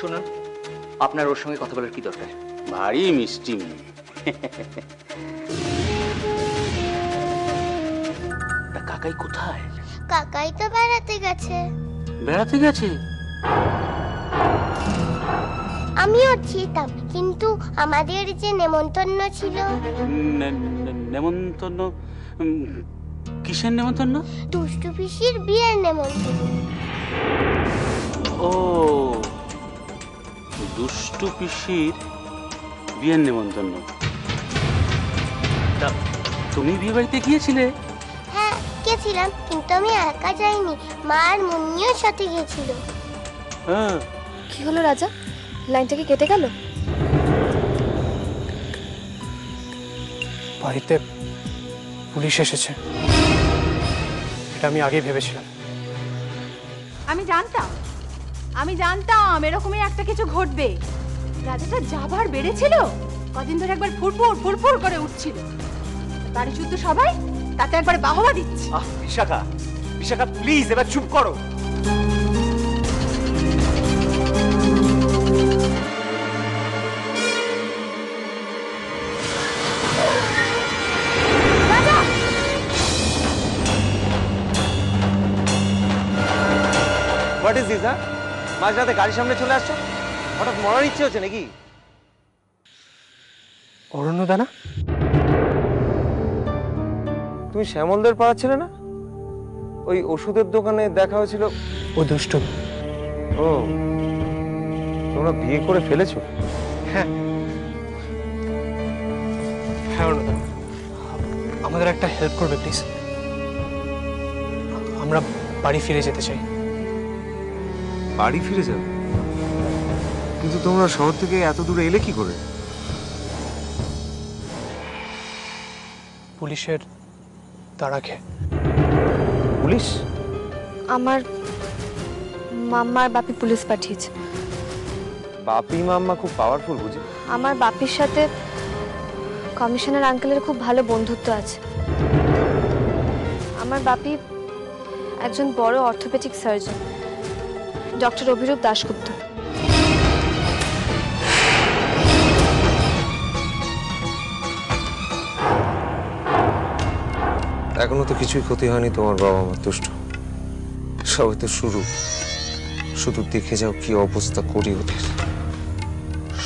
শুনুন, আপনার ওর সঙ্গে কথা বলার কি দরকার? ভারী মিষ্টি মেয়ে। তা কাকাই কোথায়? কাকাই তো বেড়াতে গেছে। বেড়াতে গেছে? আমিও ছিলাম, কিন্তু আমাদের যে নেমন্তন্ন ছিল। নেমন্তন্ন? কিসের নেমন্তন্ন? দুষ্টু পিসির বিয়ের নেমন্তন্ন। ও, দুষ্টু পিসির বিয়ের নেমন্তন্ন। তা তুমি বিয়ে বাড়িতে গিয়েছিলে? হ্যাঁ গেছিলাম, কিন্তু আমি একা যাইনি, মা আর মুন্নিও সাথে গেছিল। হ্যাঁ। কি হলো রাজা, লাইনটা কি কেটে গেল? বাড়িতে পুলিশ এসেছে, এটা আমি আগেই ভেবেছিলাম। আমি জানতাম এরকমই একটা কিছু ঘটবে। রাজাটা যাবার বেড়েছিল, কদিন ধরে একবার ফুরফুর ফুরফুর করে উঠছিল। বাড়ি শুদ্ধ সবাই তাতে একবার বাহবা দিচ্ছে। বিশাখা, বিশাখা প্লিজ এবার চুপ করো। What is this? হ্যাঁ, মাঝরাতে গাড়ির সামনে চলে আসছো, হঠাৎ মরার ইচ্ছে হচ্ছে নাকি? অরণ্যদা না? তুমি শ্যামলদের পাড়া ছিলে না? ওই ওষুধের দোকানে দেখা হয়েছিল। ও দুষ্ট। ও, তোমরা বিয়ে করে ফেলেছো? হ্যাঁ হ্যাঁ অরণ্যদা, আমাদের একটা হেল্প করবে প্লিজ। আমরা বাড়ি ফিরে যেতে চাই। বাড়ি ফিরে যাবে? কিন্তু তোমরা শহর থেকে এত দূরে এলে কি করে? পুলিশের তাড়া খেয়ে। পুলিশ? আমার মাম্মার বাপি পুলিশ পাঠিয়েছে। বাপি মাম্মা খুব পাওয়ারফুল বুঝি? আমার বাপির সাথে কমিশনার আঙ্কেলের খুব ভালো বন্ধুত্ব আছে। আমার বাপি একজন বড় orthopaedic surgeon, doctor Abhirup Dasgupta. এখনো তো কিছুই ক্ষতি হয়নি তোমার বাবা মার, দুষ্ট। সবে তো শুরু। শুধু দেখে যাও কি অবস্থা করি ওদের।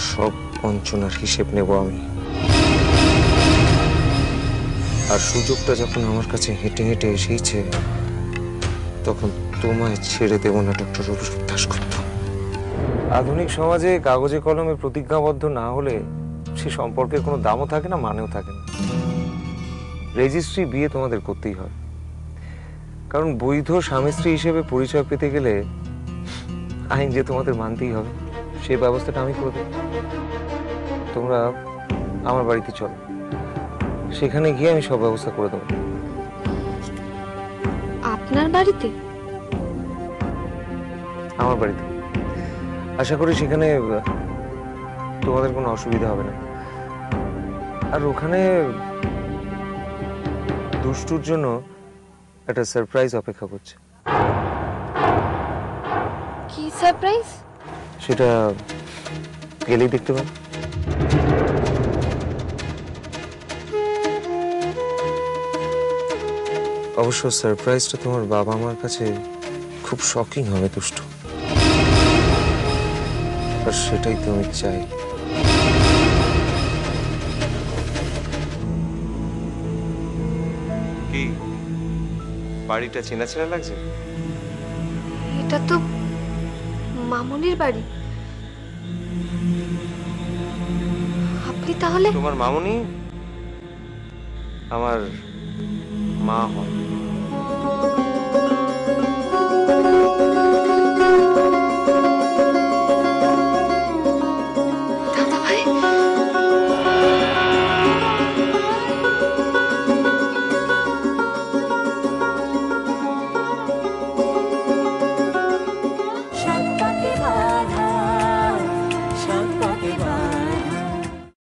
সব বঞ্চনার হিসেব নেব আমি। আর সুযোগটা যখন আমার কাছে হেঁটে হেঁটে এসেছে, তখন তোমায় ছেড়ে দেব না ডক্টর অভিরূপ দাশগুপ্ত। আধুনিক সমাজে কাগজে কলমে প্রতিজ্ঞাবদ্ধ না হলে সে সম্পর্কের কোনো দামও থাকে না, মানেও থাকে না। রেজিস্ট্রি বিয়ে তোমাদের করতেই হয়, কারণ বৈধ স্বামী স্ত্রী হিসেবে পরিচয় পেতে গেলে আইন যে তোমাদের মানতেই হবে, সেই ব্যবস্থাটা আমি করে দেব। তোমরা আমার বাড়িতে চলো, সেখানে গিয়ে আমি সব ব্যবস্থা করে দেবো। আপনার বাড়িতে? আমার বাড়িতে। আশা করি সেখানে তোমাদের কোনো অসুবিধা হবে না। আর ওখানে দুষ্টুর জন্য একটা সারপ্রাইজ অপেক্ষা করছে। কি সারপ্রাইজ? সেটা গেলেই দেখতে পাবে। অবশ্য সারপ্রাইজটা তোমার বাবা মার কাছে খুব শকিং হবে দুষ্টু, আর সেটাই তো আমি চাই। কি বাড়িটা চেনা চেনা লাগছে? এটা তো মামুনির বাড়ি। আপনি তাহলে? তোমার মামুনি আমার মা হয়।